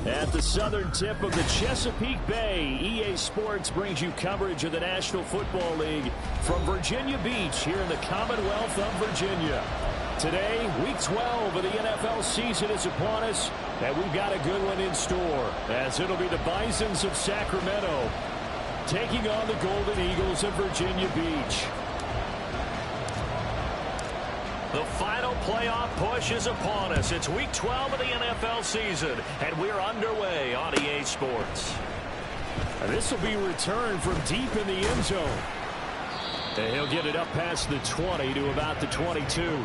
At the southern tip of the Chesapeake Bay, EA Sports brings you coverage of the National Football League from Virginia Beach here in the Commonwealth of Virginia. Today, Week 12 of the NFL season is upon us, and we've got a good one in store, as it'll be the Bisons of Sacramento taking on the Golden Eagles of Virginia Beach. The final playoff push is upon us. It's Week 12 of the NFL season, and we're underway on EA Sports. And this will be returned from deep in the end zone. And he'll get it up past the 20 to about the 22.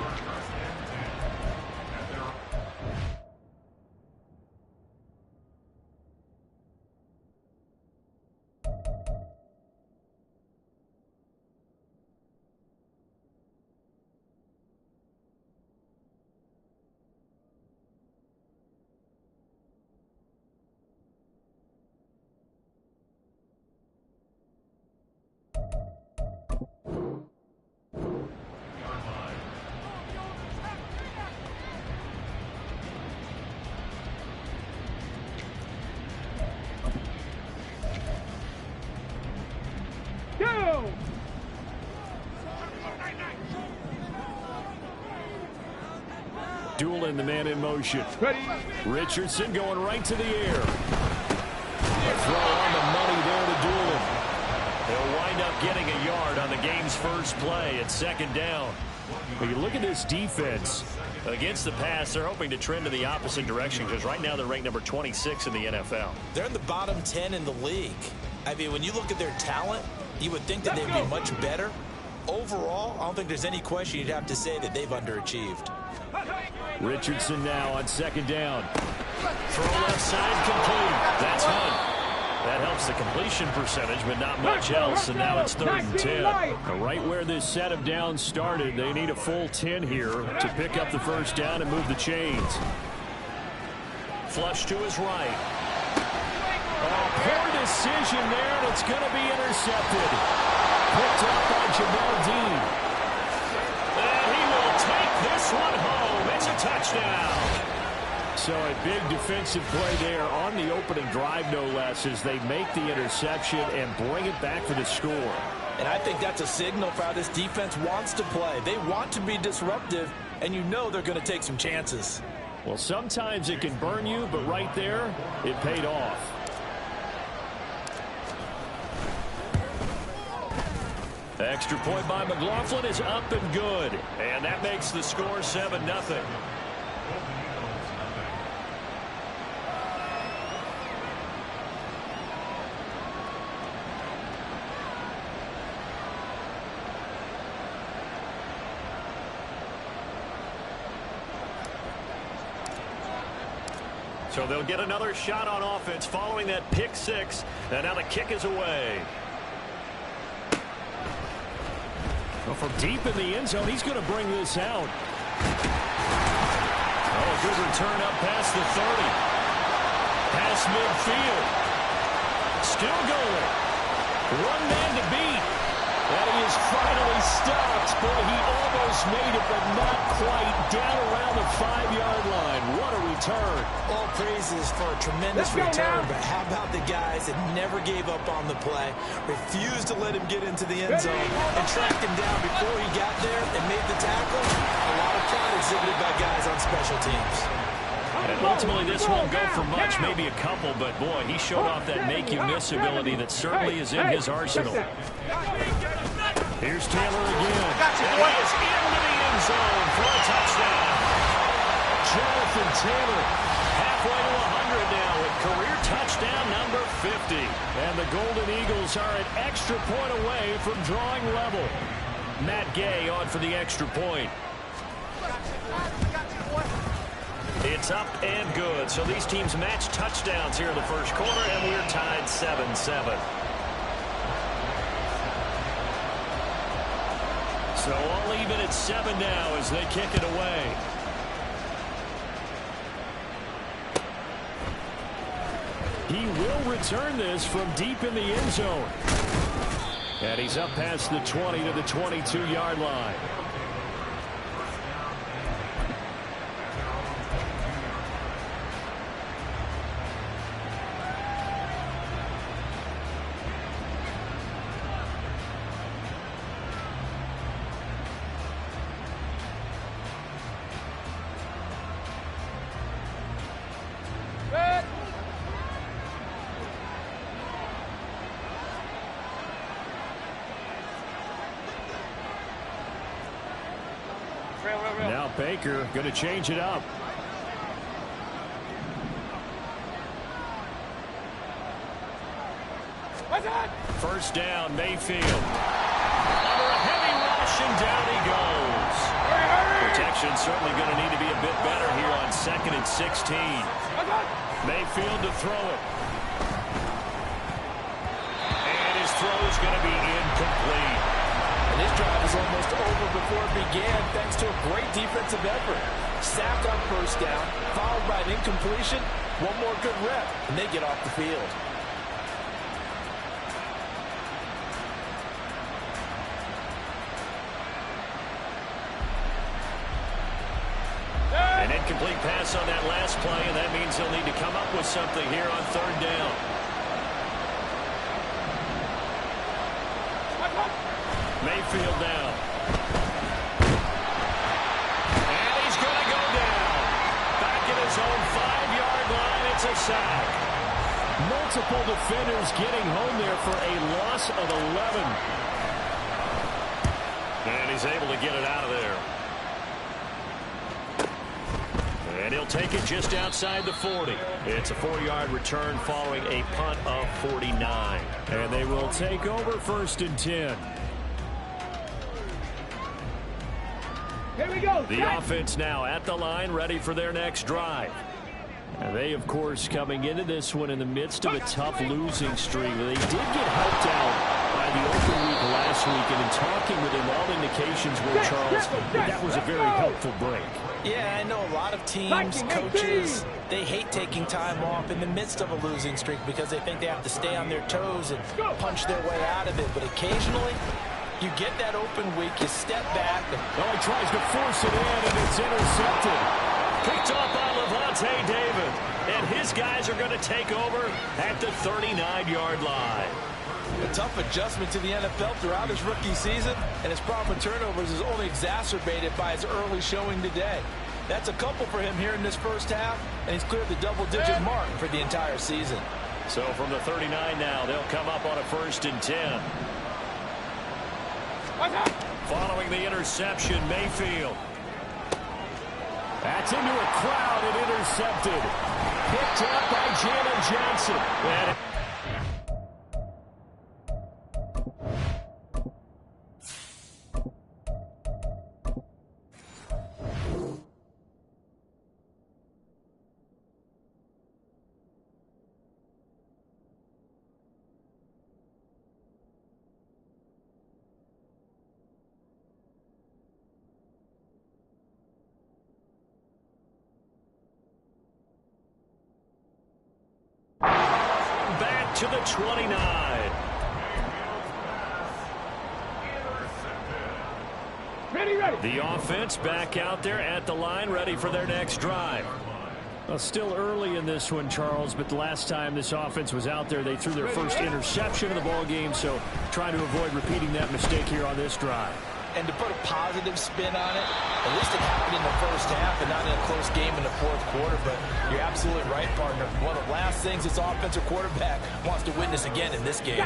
Dueling the man in motion. Ready. Richardson going right to the air. A throw on the money there to Doolin. He'll wind up getting a yard on the game's first play at second down. When you look at this defense against the pass, they're hoping to trend in the opposite direction because right now they're ranked number 26 in the NFL. They're in the bottom 10 in the league. I mean, when you look at their talent, you would think that they'd be much better. Overall, I don't think there's any question you'd have to say that they've underachieved. Richardson now on second down. Throw left side complete. That's Hunt. That helps the completion percentage, but not much else, and now it's 3rd and 10. Right where this set of downs started, they need a full 10 here to pick up the first down and move the chains. Flush to his right. Oh, poor decision there, and it's going to be intercepted. Picked up by Jamel Dean. And he will take this one home. It's a touchdown. So a big defensive play there on the opening drive, no less, as they make the interception and bring it back for the score. And I think that's a signal for how this defense wants to play. They want to be disruptive, and you know they're going to take some chances. Well, sometimes it can burn you, but right there, it paid off. The extra point by McLaughlin is up and good. And that makes the score 7-0. So they'll get another shot on offense following that pick six. And now the kick is away. Well, from deep in the end zone, he's going to bring this out. Oh, a good return up past the 30. Past midfield. Still going. One man to beat. And he is finally stopped. Boy, he almost made it, but not quite. Down around the 5-yard line. What a return. All praises for a tremendous return, but how about the guys that never gave up on the play, refused to let him get into the end zone, and tracked him down before he got there and made the tackle? A lot of pride exhibited by guys on special teams. And ultimately, this won't go for much, maybe a couple, but boy, he showed off that make-you-miss ability that certainly is in his arsenal. Here's Taylor again. And he is into the end zone for a touchdown. Jonathan Taylor, halfway to 100 now with career touchdown number 50. And the Golden Eagles are an extra point away from drawing level. Matt Gay on for the extra point. It's up and good. So these teams match touchdowns here in the first quarter, and we're tied 7-7. So all even at 7 now as they kick it away. He will return this from deep in the end zone. And he's up past the 20 to the 22-yard line. Now Baker going to change it up. First down, Mayfield. Under a heavy rush, and down he goes. Protection certainly going to need to be a bit better here on 2nd and 16. Mayfield to throw it. And his throw is going to be incomplete. And his drive is almost over before it began thanks to a great defensive effort. Sack on first down, followed by an incompletion. One more good rep, and they get off the field. An incomplete pass on that last play, and that means they'll need to come up with something here on 3rd down. Mayfield down. And he's going to go down. Back at his own 5-yard line, it's a sack. Multiple defenders getting home there for a loss of 11. And he's able to get it out of there. And he'll take it just outside the 40. It's a 4-yard return following a punt of 49. And they will take over 1st and 10. Here we go. The offense now at the line, ready for their next drive. And they, of course, coming into this one in the midst of a tough losing streak. They did get helped out by the open week last week. And in talking with him, all indications were, Charles, that was a very helpful break. Yeah, I know a lot of teams, coaches, they hate taking time off in the midst of a losing streak because they think they have to stay on their toes and punch their way out of it. But occasionally, you get that open week, you step back. Oh, he tries to force it in, and it's intercepted. Picked off by Levante David. And his guys are going to take over at the 39-yard line. A tough adjustment to the NFL throughout his rookie season, and his problem with turnovers is only exacerbated by his early showing today. That's a couple for him here in this first half, and he's cleared the double-digit mark for the entire season. So from the 39 now, they'll come up on a 1st and 10. Following the interception, Mayfield. That's into a crowd and intercepted. Picked up by Jalen Johnson. And back to the 29. Ready. The offense back out there at the line, ready for their next drive. Well, still early in this one, Charles, but the last time this offense was out there, they threw their first interception of the ball game, so trying to avoid repeating that mistake here on this drive. And to put a positive spin on it, at least it happened in the first half and not in a close game in the 4th quarter. But you're absolutely right, partner. One of the last things this offensive quarterback wants to witness again in this game.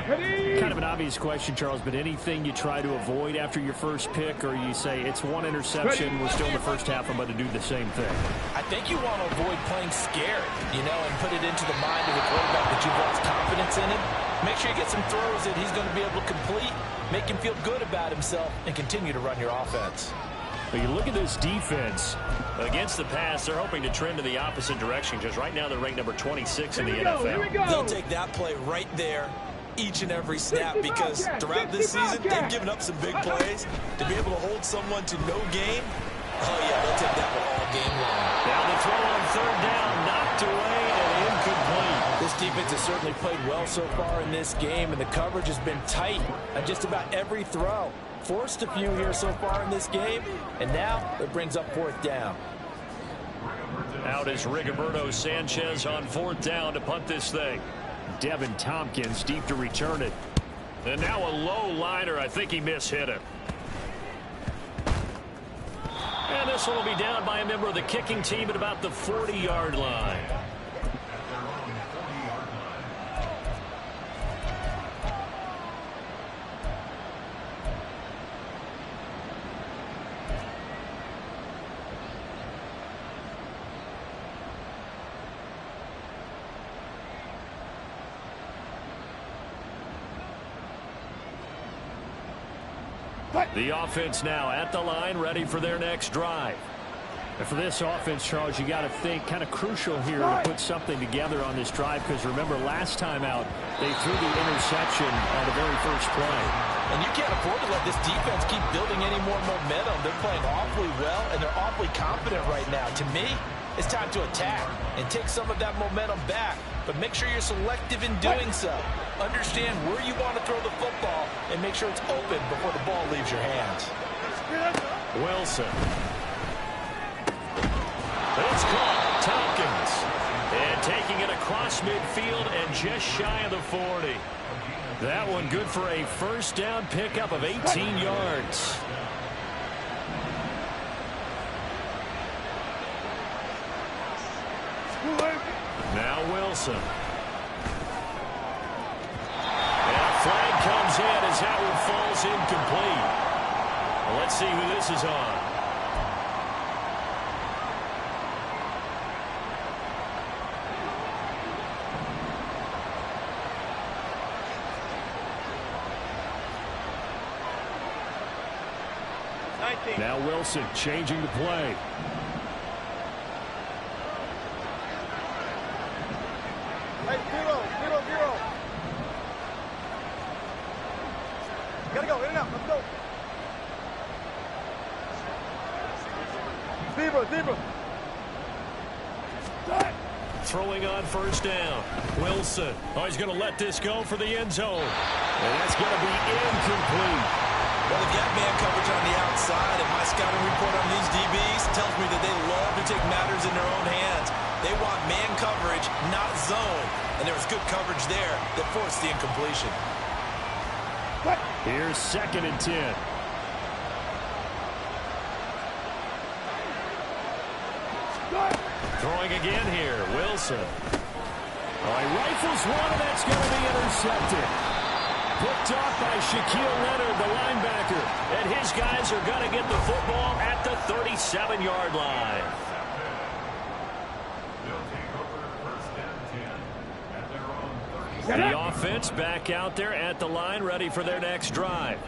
Kind of an obvious question, Charles, but anything you try to avoid after your first pick, or you say it's one interception, we're still in the first half, I'm going to do the same thing? I think you want to avoid playing scared, and put it into the mind of the quarterback that you've lost confidence in him. Make sure you get some throws that he's going to be able to complete, make him feel good about himself, and continue to run your offense. But you look at this defense. Against the pass, they're hoping to trend in the opposite direction, because right now they're ranked number 26 in the NFL. They'll take that play right there each and every snap, because throughout this season, they've given up some big plays. To be able to hold someone to no gain, oh yeah, they'll take that one all game long. Now the throw on 3rd down, knocked away and incomplete. This defense has certainly played well so far in this game, and the coverage has been tight on just about every throw. Forced a few here so far in this game, and now it brings up 4th down. Out is Rigoberto Sanchez on 4th down to punt this thing. Devin Tompkins deep to return it. And now a low liner. I think he mishit it. And this one will be down by a member of the kicking team at about the 40-yard line. The offense now at the line, ready for their next drive. And for this offense, Charles, you got to think kind of crucial here to put something together on this drive, because remember last time out they threw the interception on the very first play. And you can't afford to let this defense keep building any more momentum. They're playing awfully well, and they're awfully confident right now. To me, it's time to attack and take some of that momentum back, but make sure you're selective in doing so. Understand where you want to throw the football and make sure it's open before the ball leaves your hands. Wilson. It's caught. Tompkins. And taking it across midfield and just shy of the 40. That one good for a first down pickup of 18 yards. Now Wilson. And a flag comes in as that one falls incomplete. Well, let's see who this is on. Now Wilson changing the play. Hey, 0-0-0. Gotta go, in and out, let's go. Zebra. Throwing on first down. Wilson. Oh, he's going to let this go for the end zone. And that's going to be incomplete. Well, they've got man coverage on the outside, and my scouting report on these DBs tells me that they love to take matters in their own hands. They want man coverage, not zone. And there was good coverage there that forced the incompletion. Here's 2nd and 10. Throwing again here, Wilson. Oh, he rifles one, and that's going to be intercepted. Picked off by Shaquille Leonard, the linebacker. And his guys are going to get the football at the 37-yard line. The offense back out there at the line, ready for their next drive.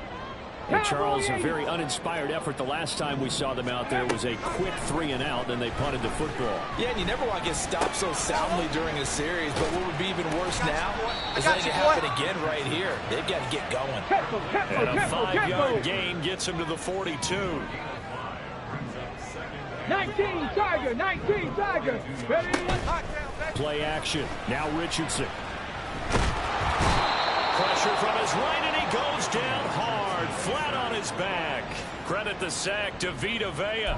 And Charles, a very uninspired effort the last time we saw them out there. It was a quick 3-and-out, then they punted the football. Yeah, and you never want to get stopped so soundly during a series, but what would be even worse now is letting it happen again right here. They've got to get going. And a 5-yard gain gets him to the 42. 19 Tiger. Ready? Play action. Now Richardson. Pressure from his right, and he goes down hard, flat on his back. Credit the sack to Vita Vea.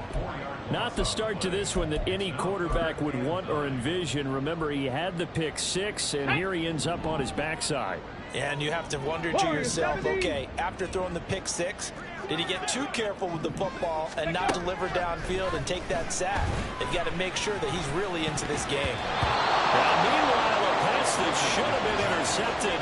Not the start to this one that any quarterback would want or envision. Remember, he had the pick 6, and here he ends up on his backside. And you have to wonder to yourself, okay, after throwing the pick 6, did he get too careful with the football and not deliver downfield and take that sack? They've got to make sure that he's really into this game. Now, meanwhile, a pass that should have been intercepted,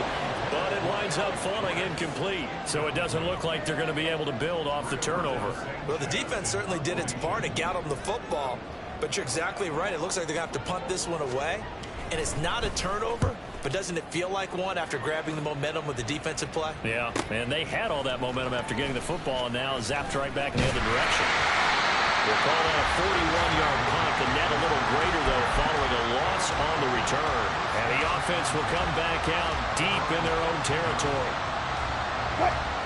but it winds up falling incomplete. So it doesn't look like they're going to be able to build off the turnover. Well, the defense certainly did its part to get them the football, but you're exactly right. It looks like they're going to have to punt this one away, and it's not a turnover. But doesn't it feel like one after grabbing the momentum with the defensive play? Yeah, and they had all that momentum after getting the football, and now zapped right back in the other direction. We'll call that a 41-yard punt. The net a little greater, though, following a loss on the return. And the offense will come back out deep in their own territory.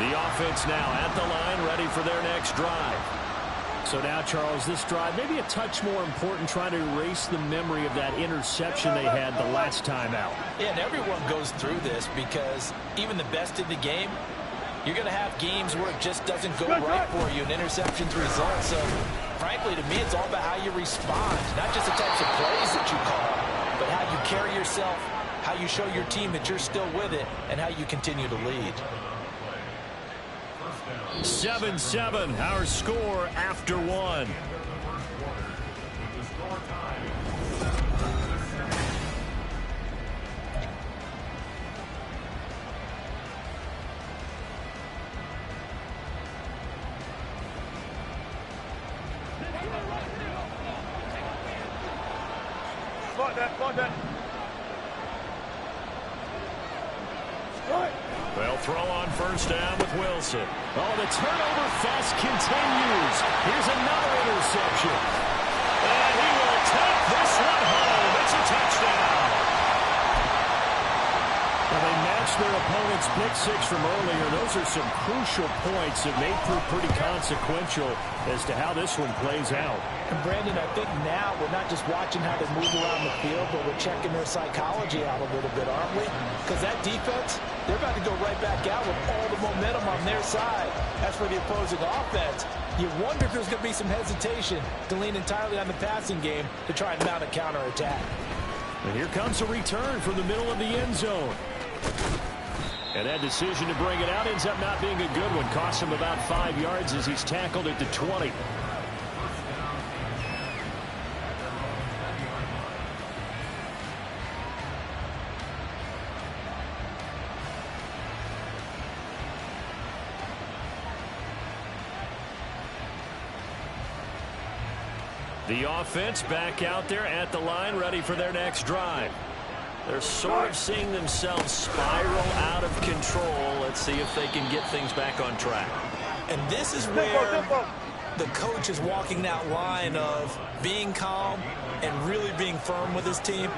The offense now at the line, ready for their next drive. So now, Charles, this drive maybe a touch more important, trying to erase the memory of that interception they had the last time out. Yeah, and everyone goes through this because even the best in the game, you're going to have games where it just doesn't go right for you, and interceptions result. So, frankly, to me, it's all about how you respond, not just the types of plays that you call, but how you carry yourself, how you show your team that you're still with it, and how you continue to lead. 7-7, our score after one. Spot that. Well, throw on first down with Wilson. Oh, the turnover fest continues. Here's another interception. And he will take this one home. It's a touchdown. Well, they matched their opponent's pick six from earlier. Those are some crucial points that may prove pretty consequential as to how this one plays out. And Brandon, I think now we're not just watching how they move around the field, but we're checking their psychology out a little bit, aren't we? Because that defense, they're about to go right back out with all the momentum on their side. As for the opposing offense, you wonder if there's going to be some hesitation to lean entirely on the passing game to try and mount a counterattack. And here comes a return from the middle of the end zone. And that decision to bring it out ends up not being a good one. Costs him about 5 yards as he's tackled at the 20. The offense back out there at the line, ready for their next drive. They're sort of seeing themselves spiral out of control. Let's see if they can get things back on track. And this is where the coach is walking that line of being calm and really being firm with his team.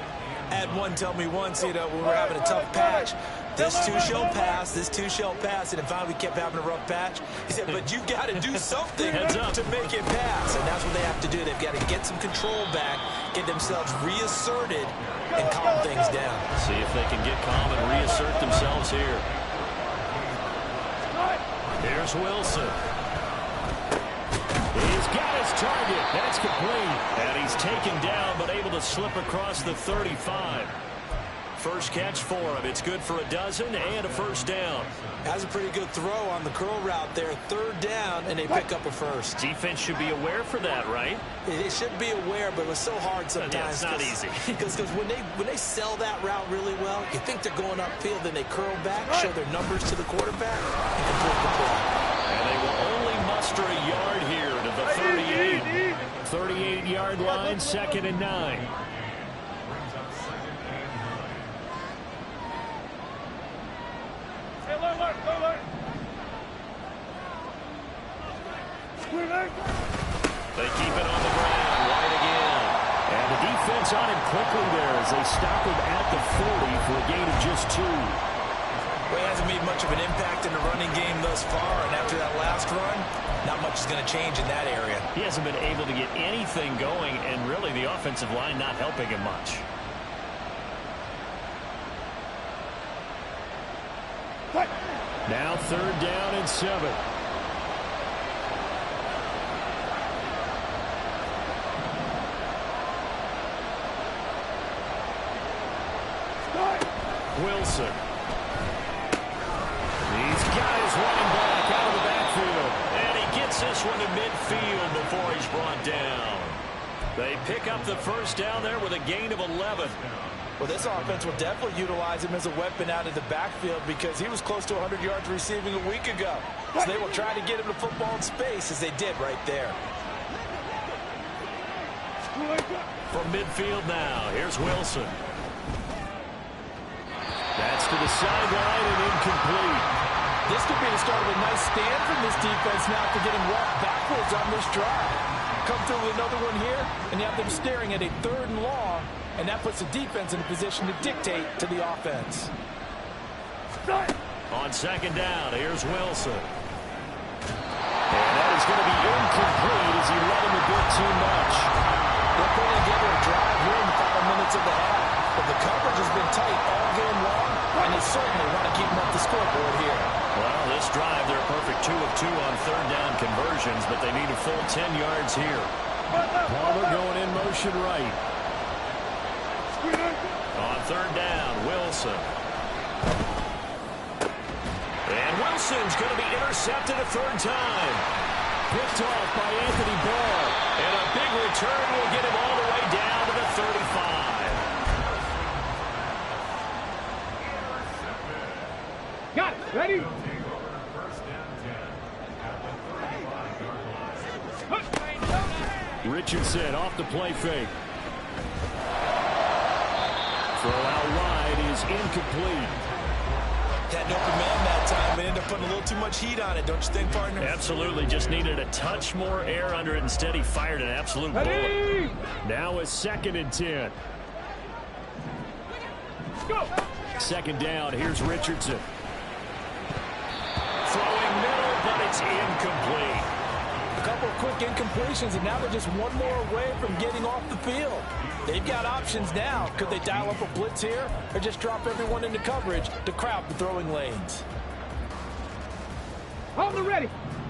I had one tell me once, when we were having a tough patch, this too shall pass, this too shall pass, and finally we kept having a rough patch. He said, but you've got to do something to make it pass, and that's what they have to do. They've got to get some control back, get themselves reasserted, and calm things down. See if they can get calm and reassert themselves here. Here's Wilson. He's got his target. That's complete. And he's taken down, but able to slip across the 35. First catch for him. It's good for a dozen and a first down. Has a pretty good throw on the curl route there. Third down, and they pick up a first. Defense should be aware for that, right? They should be aware, but it was so hard sometimes. Yeah, it's not easy. Because when they sell that route really well, you think they're going upfield, then they curl back, show their numbers to the quarterback, and complete the play. And they will only muster a yard here to the 38. 38-yard line, 2nd and 9. They keep it on the ground, right again. And the defense on him quickly there as they stop him at the 40 for a gain of just 2. Well, he hasn't made much of an impact in the running game thus far, and after that last run, not much is going to change in that area. He hasn't been able to get anything going, and really the offensive line not helping him much. Now 3rd down and 7. Wilson. He's got his running back out of the backfield. And he gets this one to midfield before he's brought down. They pick up the first down there with a gain of 11. Well, this offense will definitely utilize him as a weapon out of the backfield because he was close to 100 yards receiving a week ago. So they will try to get him the football in space as they did right there. From midfield now, here's Wilson. That's to the sideline and incomplete. This could be the start of a nice stand from this defense now for getting walked backwards on this drive. Come through with another one here, and you have them staring at a 3rd and long, and that puts the defense in a position to dictate to the offense. On 2nd down, here's Wilson. And that is going to be incomplete as he let him a bit too much. They're putting together a drive here in the final minutes of the half. But the coverage has been tight all game long, and they certainly want to keep them up the scoreboard here. Well, this drive, they're a perfect 2 of 2 on 3rd down conversions, but they need a full 10 yards here. Palmer going in motion right. On 3rd down, Wilson. And Wilson's going to be intercepted a 3rd time. Picked off by Anthony Barr. And a big return will get him all the way down to the 35. Got it. Ready? Richardson off the play fake. Throw out wide is incomplete. Had an open man that time, but ended up putting a little too much heat on it, don't you think, partner? Absolutely. Just needed a touch more air under it. Instead, he fired an absolute bullet. Now a 2nd and 10. Go. 2nd down. Here's Richardson. Throwing middle, but it's incomplete. A couple of quick incompletions, and now they're just one more away from getting off the field. They've got options now. Could they dial up a blitz here or just drop everyone into coverage to crowd the throwing lanes? On the ready.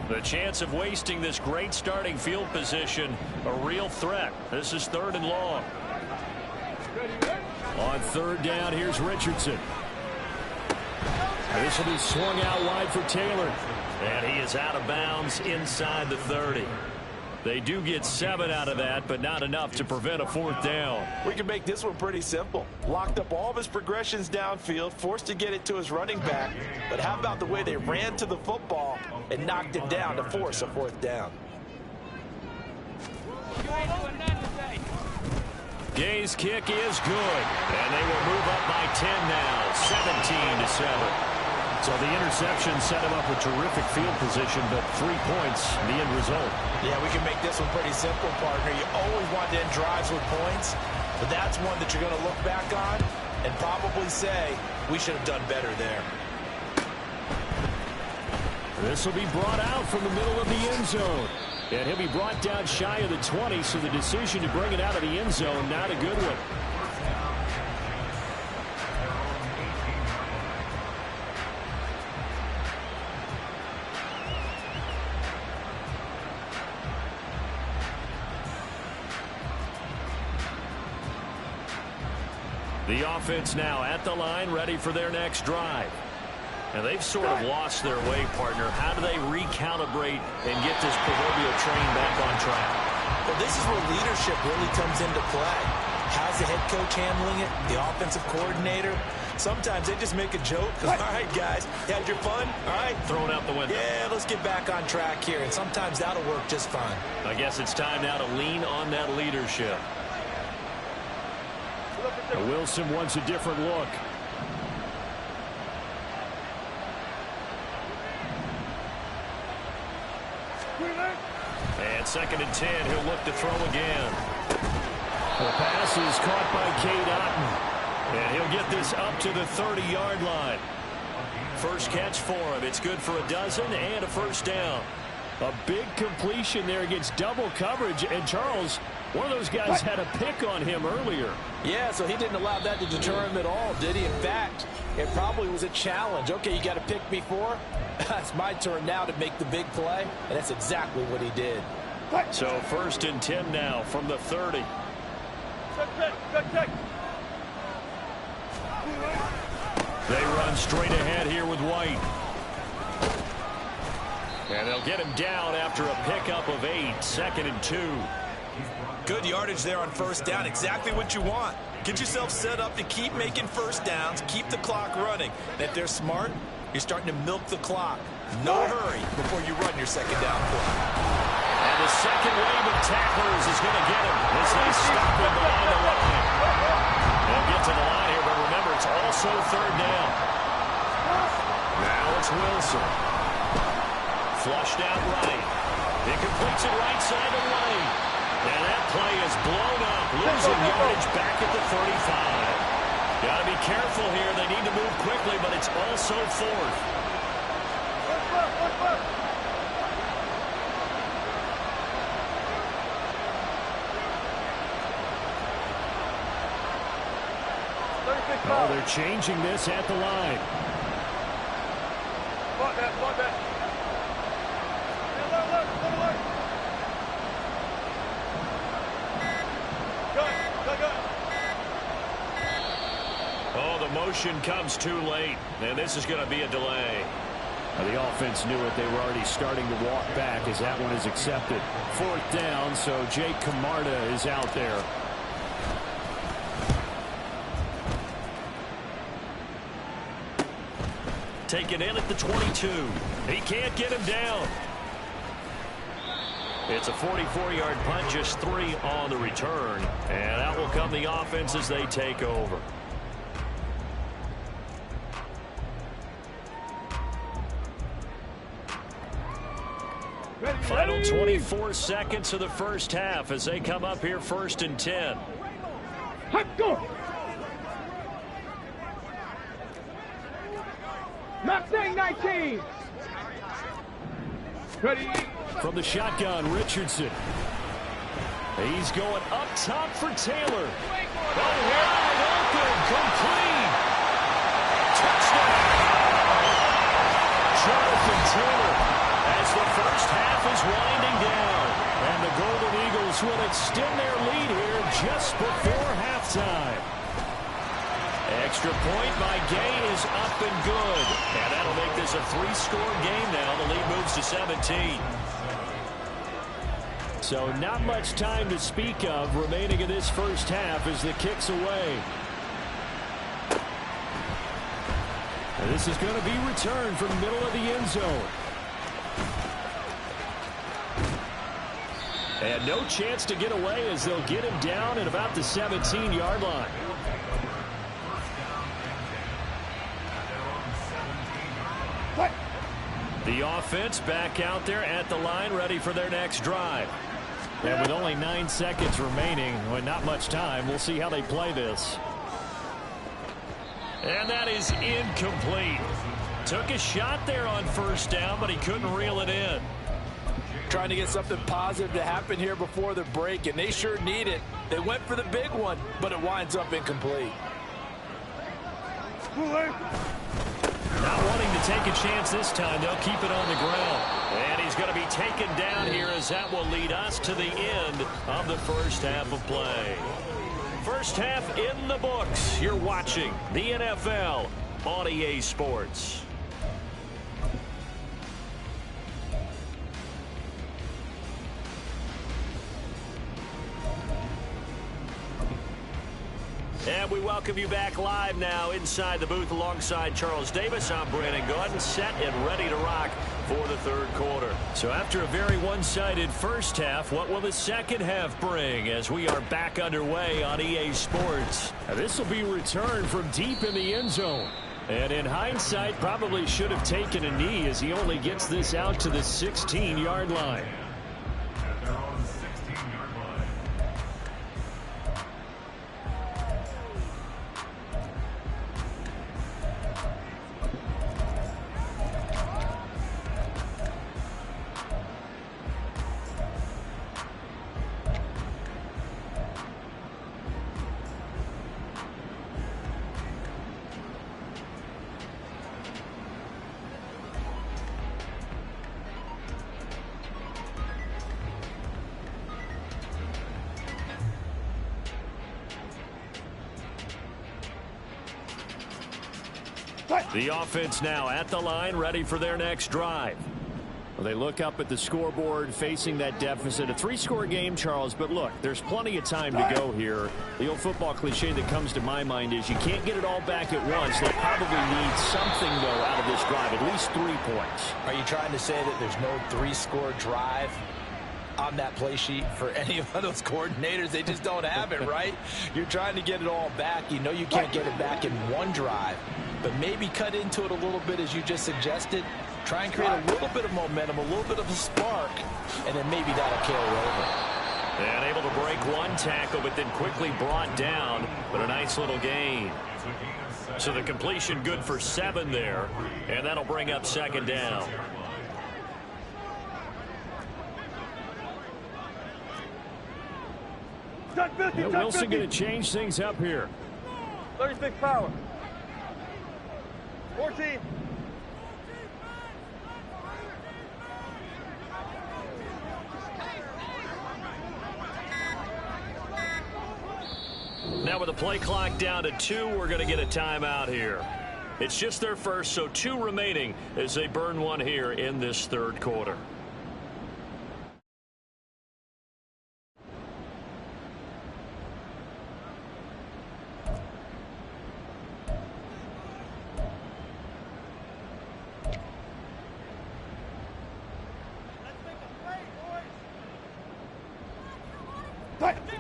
The chance of wasting this great starting field position, a real threat. This is 3rd and long. On 3rd down, here's Richardson. This will be swung out wide for Taylor. And he is out of bounds inside the 30. They do get 7 out of that, but not enough to prevent a 4th down. We can make this one pretty simple. Locked up all of his progressions downfield, forced to get it to his running back. But how about the way they ran to the football and knocked it down to force a 4th down? Gay's kick is good, and they will move up by 10 now, 17-7. So the interception set him up with terrific field position, but 3 points, the end result. Yeah, we can make this one pretty simple, partner. You always want to end drives with points, but that's one that you're going to look back on and probably say, we should have done better there. This will be brought out from the middle of the end zone. And he'll be brought down shy of the 20, so the decision to bring it out of the end zone, not a good one. The offense now at the line, ready for their next drive. And they've sort of lost their way, partner. How do they recalibrate and get this proverbial train back on track? Well, this is where leadership really comes into play. How's the head coach handling it? The offensive coordinator? Sometimes they just make a joke. All right, guys, you had your fun? All right. Throw it out the window. Yeah, let's get back on track here. And sometimes that'll work just fine. I guess it's time now to lean on that leadership. Wilson wants a different look. And 2nd and 10, he'll look to throw again. The pass is caught by Cade Otton. And he'll get this up to the 30-yard line. First catch for him. It's good for a dozen and a 1st down. A big completion there against double coverage. And Charles, one of those guys had a pick on him earlier. Yeah, so he didn't allow that to deter him at all, did he? In fact, it probably was a challenge. Okay, you got to pick me 4. It's my turn now to make the big play, and that's exactly what he did. So 1st and 10 now from the 30. They run straight ahead here with White. And they'll get him down after a pickup of 8, 2nd and 2. Good yardage there on 1st down. Exactly what you want. Get yourself set up to keep making 1st downs, keep the clock running. And if they're smart, you're starting to milk the clock. No hurry before you run your 2nd down play. And the second wave of tacklers is going to get him as they stop him behind the line. They'll get to the line here, but remember, it's also 3rd down. Now it's Wilson. Flushed out right. He completes it right side of the lane. And that play is blown up, losing yardage back at the 35. Got to be careful here. They need to move quickly, but it's also 4th. Oh, they're changing this at the line. Oh, the motion comes too late, and this is going to be a delay. The offense knew it. They were already starting to walk back as that one is accepted. 4th down, so Jake Camarda is out there. Taken in at the 22. He can't get him down. It's a 44-yard punt, just 3 on the return. And out will come the offense as they take over. Final 24 seconds of the first half as they come up here 1st and 10. Go. Mustang 19. Ready. From the shotgun, Richardson. He's going up top for Taylor. Wide open, complete. Touchdown. Jonathan Taylor as the first half is winding down. And the Golden Eagles will extend their lead here just before halftime. Extra point by Gay is up and good. And that'll make this a 3-score game now. The lead moves to 17. So not much time to speak of remaining in this first half as the kick's away. And this is going to be returned from the middle of the end zone. And no chance to get away as they'll get him down at about the 17-yard line. The offense back out there at the line, ready for their next drive. And with only 9 seconds remaining, well, not much time, we'll see how they play this. And that is incomplete. Took a shot there on first down, but he couldn't reel it in. Trying to get something positive to happen here before the break, and they sure need it. They went for the big one, but it winds up incomplete. Not wanting to take a chance this time, they'll keep it on the ground. And he's going to be taken down here as that will lead us to the end of the first half of play. First half in the books. You're watching the NFL on EA Sports. And we welcome you back live now inside the booth alongside Charles Davis. I'm Brandon Gordon, set and ready to rock for the third quarter. So after a very one-sided first half, what will the second half bring as we are back underway on EA Sports? Now, this will be returned from deep in the end zone. And in hindsight, probably should have taken a knee as he only gets this out to the 16-yard line. The offense now at the line, ready for their next drive. Well, they look up at the scoreboard, facing that deficit. A 3-score game, Charles, but look, there's plenty of time to go here. The old football cliche that comes to my mind is you can't get it all back at once. They probably need something, though, out of this drive, at least 3 points. Are you trying to say that there's no 3-score drive on that play sheet for any of those coordinators? They just don't have it, right? You're trying to get it all back. You know you can't get it back in one drive, but maybe cut into it a little bit as you just suggested. Try and create a little bit of momentum, a little bit of a spark, and then maybe that'll carry over. And able to break one tackle, but then quickly brought down, but a nice little gain. So the completion good for 7 there, and that'll bring up second down. Wilson going to change things up here. 36 power. 14. Now with the play clock down to 2, we're going to get a timeout here. It's just their first, so 2 remaining as they burn one here in this third quarter.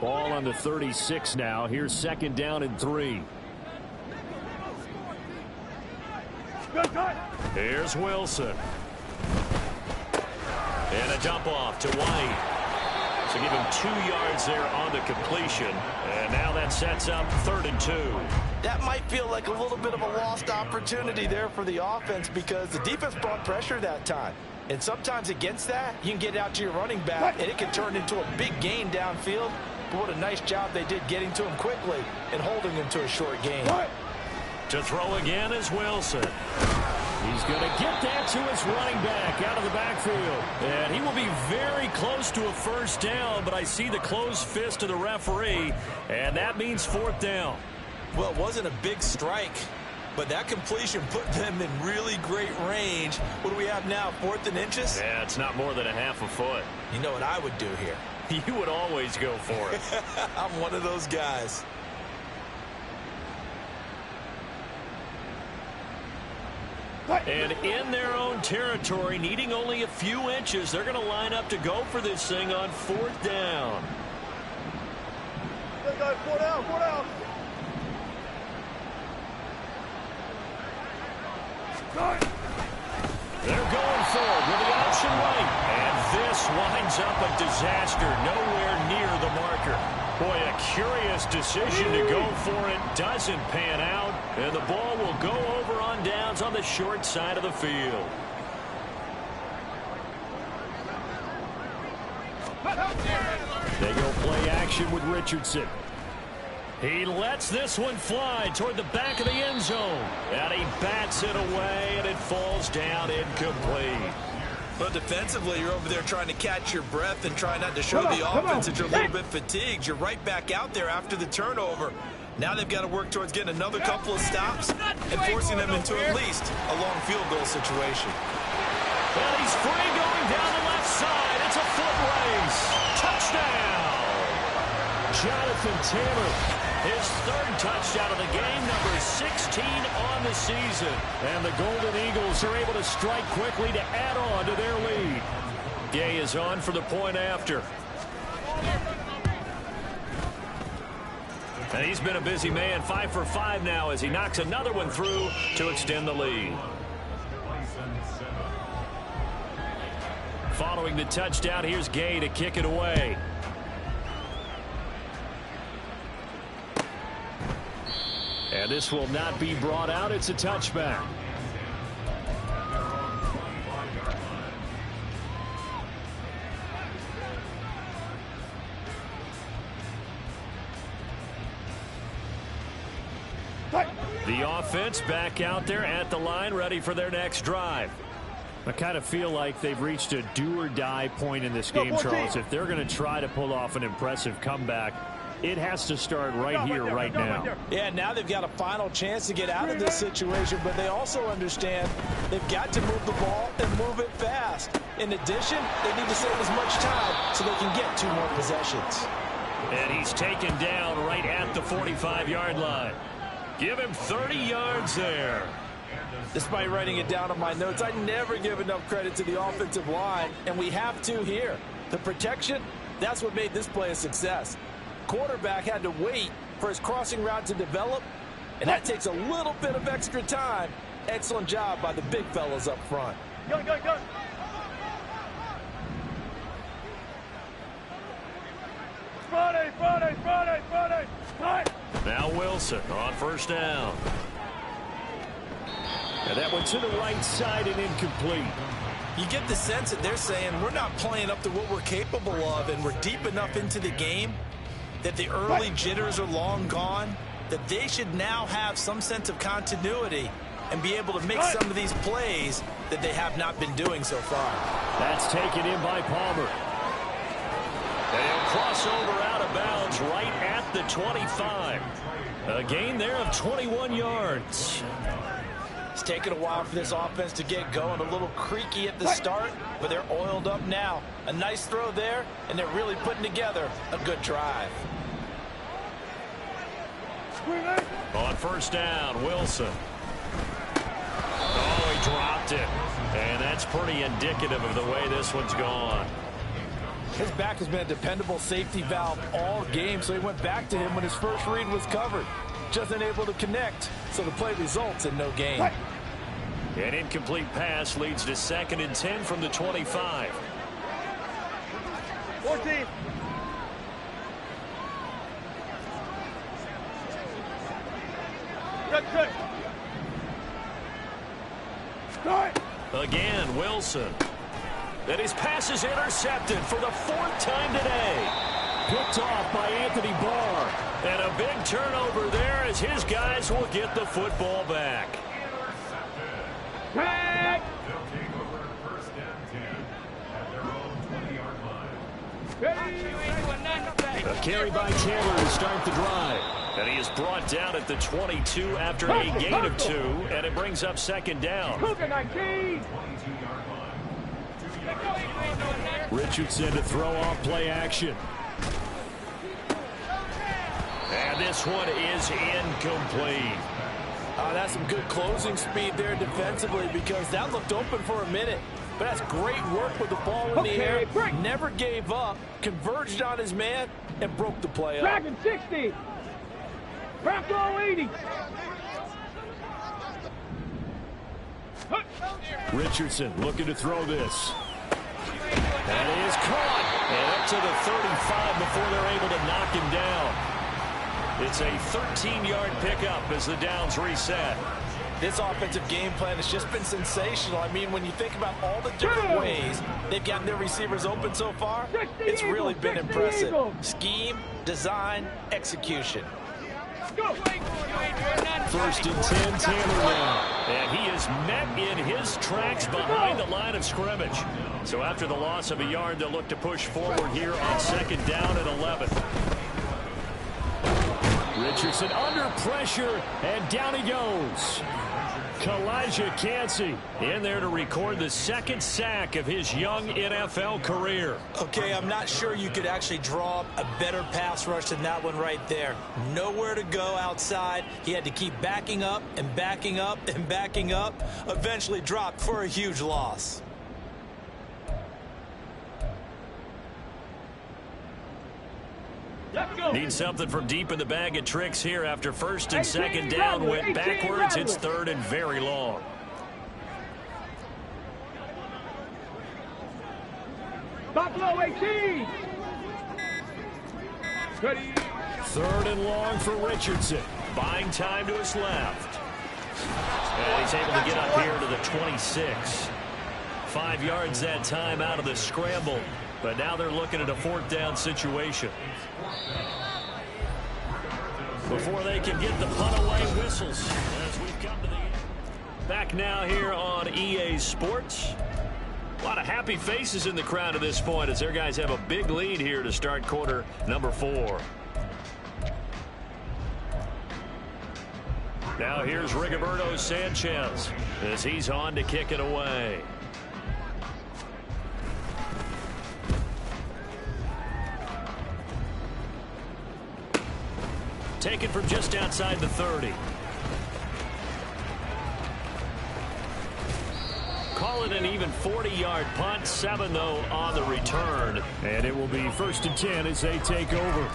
Ball on the 36 now. Here's second down and 3. Here's Wilson. And a dump off to White. So give him 2 yards there on the completion. And now that sets up 3rd and 2. That might feel like a little bit of a lost opportunity there for the offense because the defense brought pressure that time. And sometimes against that, you can get out to your running back, and it can turn into a big gain downfield. But what a nice job they did getting to him quickly and holding him to a short gain. To throw again is Wilson. He's going to get that to his running back out of the backfield. And he will be very close to a 1st down, but I see the closed fist of the referee, and that means 4th down. Well, it wasn't a big strike, but that completion put them in really great range. What do we have now, 4th and inches? Yeah, it's not more than a half a foot. You know what I would do here? You would always go for it. I'm one of those guys. And in their own territory, needing only a few inches, they're going to line up to go for this thing on 4th down. Let's go, 4 down, 4 down. They're going for it with the option right. And this winds up a disaster, nowhere near the marker. Boy, a curious decision to go for it. Doesn't pan out. And the ball will go over on downs on the short side of the field. They go play action with Richardson. He lets this one fly toward the back of the end zone. And he bats it away, and it falls down incomplete. But defensively, you're over there trying to catch your breath and try not to show the offense that you're a little bit fatigued. You're right back out there after the turnover. Now they've got to work towards getting another couple of stops and forcing them into at least a long field goal situation. And he's free going down the left side. It's a foot race. Touchdown. Jonathan Taylor. His 3rd touchdown of the game, number 16 on the season. And the Golden Eagles are able to strike quickly to add on to their lead. Gay is on for the point after. And he's been a busy man, 5 for 5 now as he knocks another one through to extend the lead. Following the touchdown, here's Gay to kick it away. And this will not be brought out. It's a touchback. The offense back out there at the line, ready for their next drive. I kind of feel like they've reached a do-or-die point in this game, Charles. If they're going to try to pull off an impressive comeback, it has to start right here, right now. Yeah, now they've got a final chance to get out of this situation, but they also understand they've got to move the ball and move it fast. In addition, they need to save as much time so they can get 2 more possessions. And he's taken down right at the 45-yard line. Give him 30 yards there. Despite writing it down on my notes, I never give enough credit to the offensive line, and we have to here. The protection, that's what made this play a success. Quarterback had to wait for his crossing route to develop, and that takes a little bit of extra time. Excellent job by the big fellas up front. Go, go, go. Friday, Friday, Friday, Friday, Friday. Now Wilson on 1st down. And that one to the right side and incomplete. You get the sense that they're saying we're not playing up to what we're capable of, and we're deep enough into the game that the early jitters are long gone, that they should now have some sense of continuity and be able to make some of these plays that they have not been doing so far. That's taken in by Palmer. And he'll cross over out of bounds right at the 25. A gain there of 21 yards. It's taken a while for this offense to get going. A little creaky at the start, but they're oiled up now. A nice throw there, and they're really putting together a good drive. On 1st down, Wilson. Oh, he dropped it. And that's pretty indicative of the way this one's gone. His back has been a dependable safety valve all game, so he went back to him when his first read was covered. Just unable to connect, so the play results in no gain. An incomplete pass leads to 2nd and 10 from the 25. 14. Cut. Start. Again, Wilson. And his pass is intercepted for the 4th time today. Picked off by Anthony Barr. And a big turnover there as his guys will get the football back. Tag. A carry by Taylor to start the drive. And he is brought down at the 22 after a gain of 2. And it brings up 2nd down. Richardson to throw off play action. And this one is incomplete. That's some good closing speed there defensively because that looked open for a minute. But that's great work with the ball in the air. Never gave up, converged on his man, and broke the play up. Dragon 60. Bracco 80. Richardson looking to throw this. And he is caught. And up to the 35 before they're able to knock him down. It's a 13-yard pickup as the downs reset. This offensive game plan has just been sensational. I mean, when you think about all the different ways they've gotten their receivers open so far, it's really been impressive. Scheme, design, execution. First and 10, Taylor now. And he is met in his tracks behind the line of scrimmage. So after the loss of a yard, they'll look to push forward here on 2nd down at 11. Richardson under pressure, and down he goes. Kalijah Kancey in there to record the 2nd sack of his young NFL career. Okay, I'm not sure you could actually draw up a better pass rush than that one right there. Nowhere to go outside. He had to keep backing up and backing up and backing up. Eventually dropped for a huge loss. Need something from deep in the bag of tricks here after 1st and 2nd down. Went backwards. It's 3rd and very long. Buffalo 18. 3rd and long for Richardson. Buying time to his left. And he's able to get up here to the 26. 5 yards that time out of the scramble. But now they're looking at a 4th down situation. Before they can get the punt away, whistles. As we've come to the end. Back now here on EA Sports. A lot of happy faces in the crowd at this point as their guys have a big lead here to start quarter number 4. Now here's Rigoberto Sanchez as he's on to kick it away. Taken from just outside the 30. Call it an even 40-yard punt. 7, though, on the return. And it will be 1st and 10 as they take over.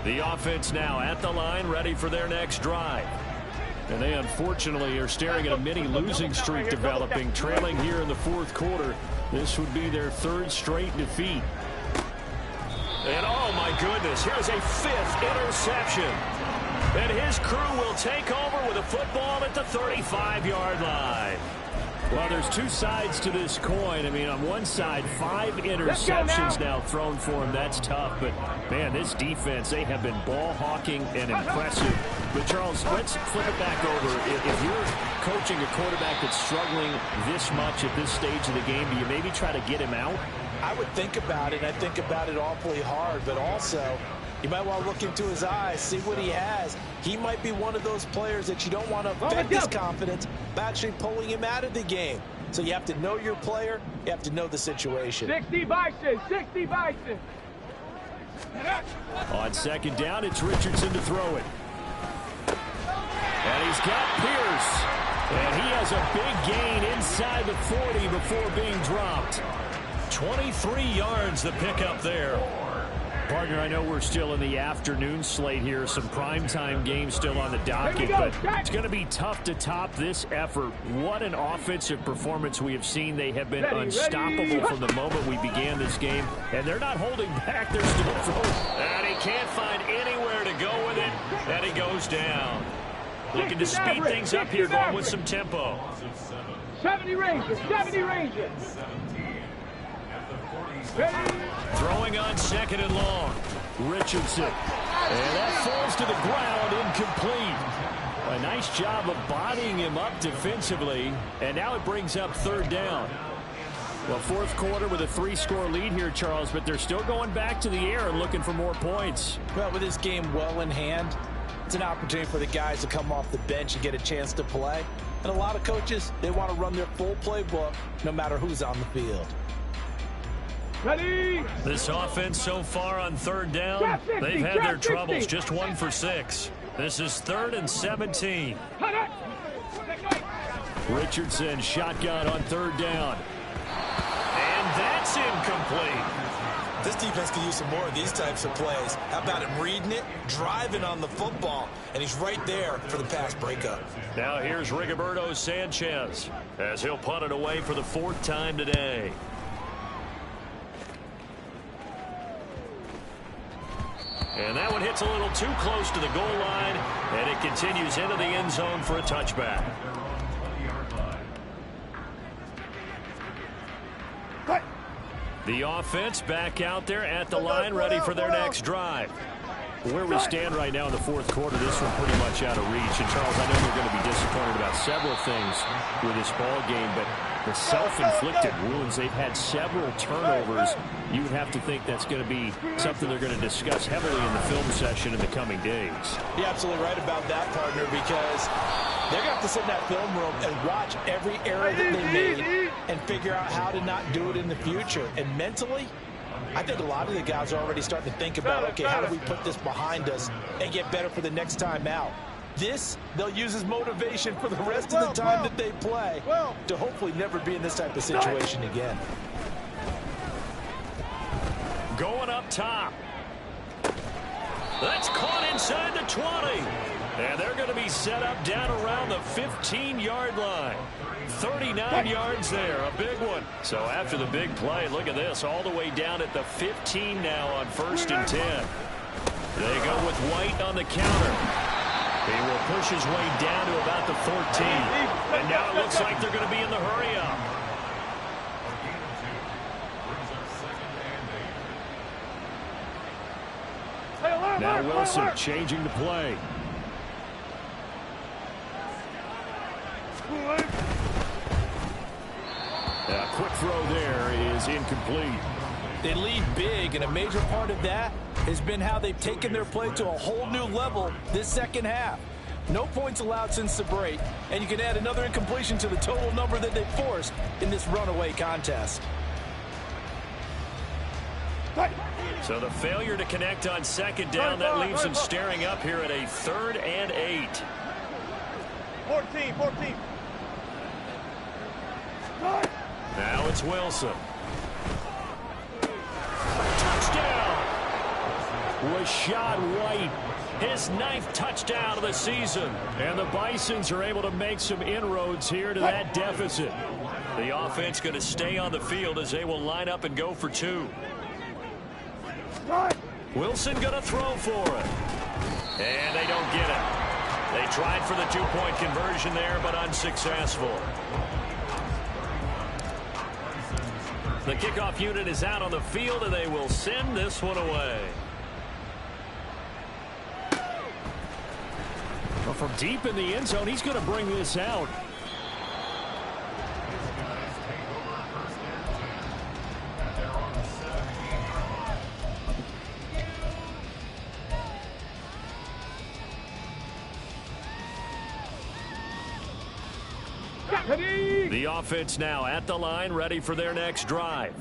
The offense now at the line, ready for their next drive. And they unfortunately are staring at a mini losing streak developing, trailing here in the 4th quarter. This would be their 3rd straight defeat. And oh my goodness, here's a 5th interception. And his crew will take over with a football at the 35-yard line. Well, there's 2 sides to this coin. I mean, on one side, 5 interceptions now thrown for him. That's tough. But, man, this defense, they have been ball hawking and impressive. But, Charles, let's flip it back over. If you're coaching a quarterback that's struggling this much at this stage of the game, do you maybe try to get him out? I would think about it. I think about it awfully hard. But also, you might want to look into his eyes, see what he has. He might be one of those players that you don't want to affect his confidence by actually pulling him out of the game. So you have to know your player. You have to know the situation. 60 Bison, 60 Bison. On 2nd down, it's Richardson to throw it. And he's got Pierce. And he has a big gain inside the 40 before being dropped. 23 yards the pickup there. Partner, I know we're still in the afternoon slate here. Some primetime games still on the docket, but it's going to be tough to top this effort. What an offensive performance we have seen. They have been unstoppable from the moment we began this game, and they're not holding back. They're still throwing. And he can't find anywhere to go with it, and he goes down. Looking to speed things up here, going with some tempo. 70 Rangers, 70 Rangers. Throwing on second and long. Richardson. And that falls to the ground, incomplete. A nice job of bodying him up defensively. And now it brings up third down. Well, fourth quarter with a 3-score lead here, Charles, but they're still going back to the air and looking for more points. Well, with this game well in hand, it's an opportunity for the guys to come off the bench and get a chance to play. And a lot of coaches, they want to run their full playbook no matter who's on the field. Ready. This offense so far on third down, they've had their troubles. Just 1 for 6. This is 3rd and 17. Richardson shotgun on third down. And that's incomplete. This defense could use some more of these types of plays. How about him reading it, driving on the football, and he's right there for the pass breakup. Now here's Rigoberto Sanchez as he'll punt it away for the 4th time today. And that one hits a little too close to the goal line, and it continues into the end zone for a touchback. The offense back out there at the line, ready for their next drive. Where we stand right now in the fourth quarter, this one pretty much out of reach. And, Charles, I know they're going to be disappointed about several things with this ball game, but the self-inflicted wounds, they've had several turnovers. You would have to think that's going to be something they're going to discuss heavily in the film session in the coming days. You're absolutely right about that, partner, because they're going to have to sit in that film room and watch every error that they made and figure out how to not do it in the future. And mentally, I think a lot of the guys are already starting to think about, okay, how do we put this behind us and get better for the next time out? This, they'll use as motivation for the rest of the time that they play to hopefully never be in this type of situation again. Going up top. That's caught inside the 20. And they're going to be set up down around the 15-yard line. 39 yards there, a big one. So after the big play, look at this, all the way down at the 15 now on 1st and 10. They go with White on the counter. He will push his way down to about the 14. And now it looks like they're going to be in the hurry-up. Now Wilson changing the play. A quick throw there is incomplete. They lead big, and a major part of that has been how they've taken their play to a whole new level this second half. No points allowed since the break, and you can add another incompletion to the total number that they forced in this runaway contest. So the failure to connect on second down, that leaves them staring up here at a 3rd and 8. 14. Now it's Wilson. Touchdown! Rashad White, his 9th touchdown of the season. And the Bisons are able to make some inroads here to that deficit. The offense going to stay on the field as they will line up and go for 2. Wilson going to throw for it. And they don't get it. They tried for the 2-point conversion there, but unsuccessful. The kickoff unit is out on the field, and they will send this one away. Well, from deep in the end zone, he's going to bring this out. The offense now at the line, ready for their next drive.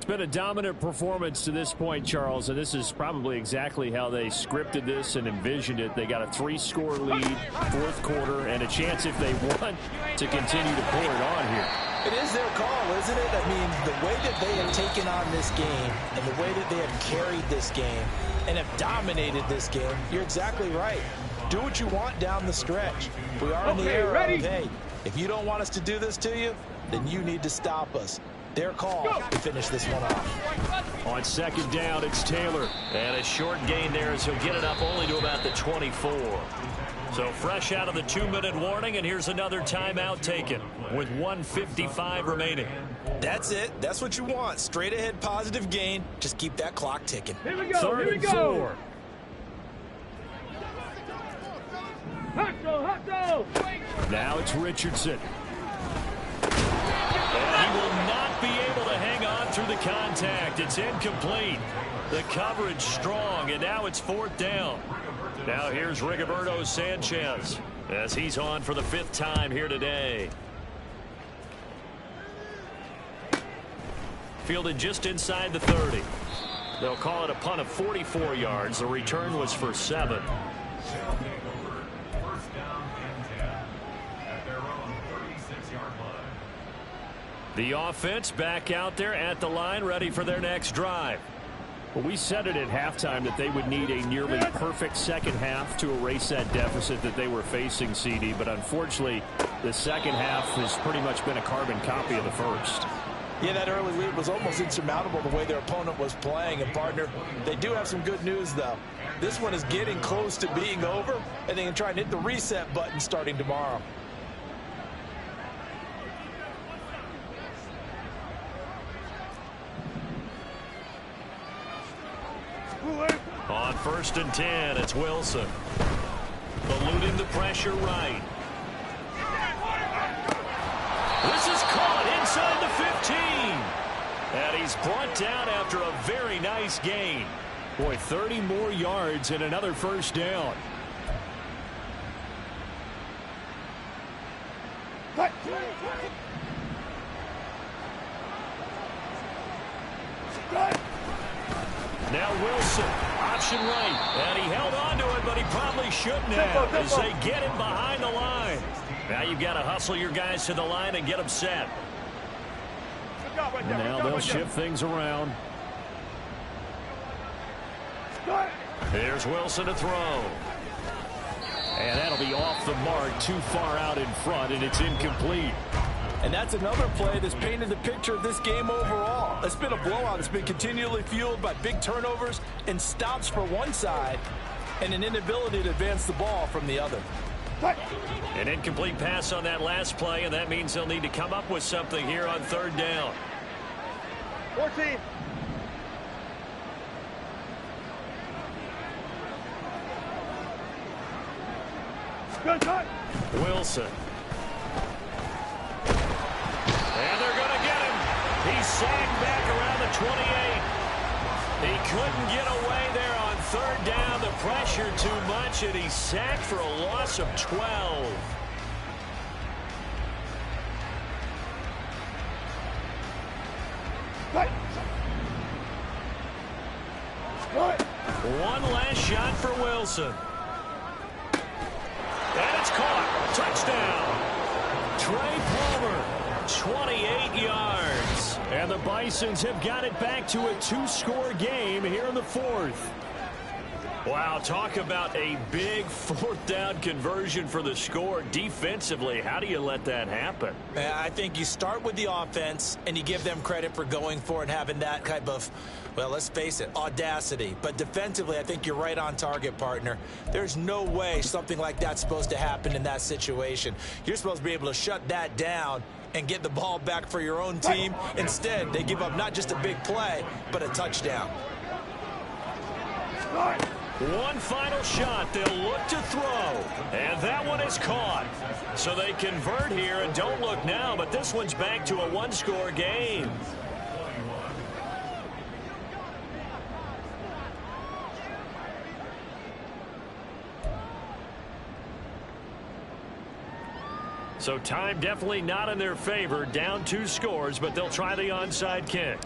It's been a dominant performance to this point, Charles, and this is probably exactly how they scripted this and envisioned it. They got a 3-score lead, fourth quarter, and a chance if they want to continue to pour it on here. It is their call, isn't it? I mean, the way that they have taken on this game and the way that they have carried this game and have dominated this game, you're exactly right. Do what you want down the stretch. We are in the era of, hey, if you don't want us to do this to you, then you need to stop us. Their call to finish this one off. On second down, it's Taylor. And a short gain there as he'll get it up only to about the 24. So fresh out of the 2-minute warning, and here's another timeout taken with 1:55 remaining. That's it. That's what you want. Straight ahead positive gain. Just keep that clock ticking. Here we go. Third and 4. Hustle. Now it's Richardson. And he will not be able to hang on through the contact. It's incomplete. The coverage strong, and now it's fourth down. Now here's Rigoberto Sanchez as he's on for the 5th time here today. Fielded just inside the 30. They'll call it a punt of 44 yards. The return was for 7. The offense back out there at the line, ready for their next drive. Well, we said it at halftime that they would need a nearly perfect second half to erase that deficit that they were facing, CD. But unfortunately, the second half has pretty much been a carbon copy of the first. Yeah, that early lead was almost insurmountable the way their opponent was playing. And, partner, they do have some good news, though. This one is getting close to being over, and they can try and hit the reset button starting tomorrow. On 1st and 10, it's Wilson. Eluding the pressure right. This is caught inside the 15. And he's brought down after a very nice gain. Boy, 30 more yards and another first down. Now Wilson, option right, and he held on to it, but he probably shouldn't have as they get him behind the line. Now you've got to hustle your guys to the line and get them set. Now they'll shift things around. Here's Wilson to throw. And that'll be off the mark, too far out in front, and it's incomplete. And that's another play that's painted the picture of this game overall. It's been a blowout. It's been continually fueled by big turnovers and stops for one side and an inability to advance the ball from the other. An incomplete pass on that last play, and that means they'll need to come up with something here on 3rd down. 14. Good cut. Wilson. And they're going to get him. He sagged back around the 28. He couldn't get away there on 3rd down. The pressure too much, and he's sacked for a loss of 12. One last shot for Wilson. And it's caught. Touchdown. Trey Palmer, 28 yards. And the Bisons have got it back to a 2-score game here in the 4th. Wow, talk about a big 4th down conversion for the score. Defensively, how do you let that happen? I think you start with the offense, and you give them credit for going for it and having that type of, well, let's face it, audacity. But defensively, I think you're right on target, partner. There's no way something like that's supposed to happen in that situation. You're supposed to be able to shut that down and get the ball back for your own team. Instead, they give up not just a big play, but a touchdown. One final shot. They'll look to throw. And that one is caught. So they convert here and don't look now, but this one's back to a 1-score game. So time definitely not in their favor. Down 2 scores, but they'll try the onside kick.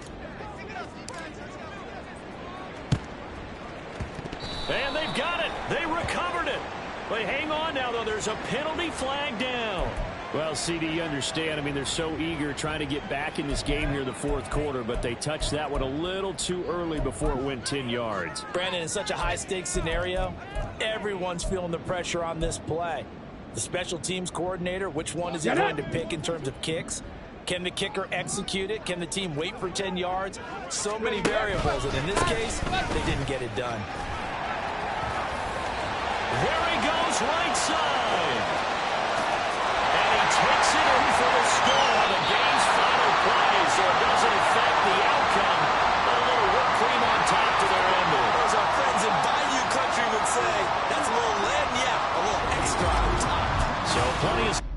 And they've got it. They recovered it. But hang on now, though. There's a penalty flag down. Well, CD, you understand. I mean, they're so eager trying to get back in this game here in the fourth quarter, but they touched that one a little too early before it went 10 yards. Brandon, in such a high-stakes scenario, everyone's feeling the pressure on this play. The special teams coordinator, which one is he going to pick in terms of kicks? Can the kicker execute it? Can the team wait for 10 yards? So many variables, and in this case, they didn't get it done. There he goes, right side. And he takes it in for the score on the game's final play, so it doesn't affect the outcome. But a little whipped cream on top to their ending. As our friends in Bayou Country would say, that's a little lagniappe, a little extra on top. So plenty of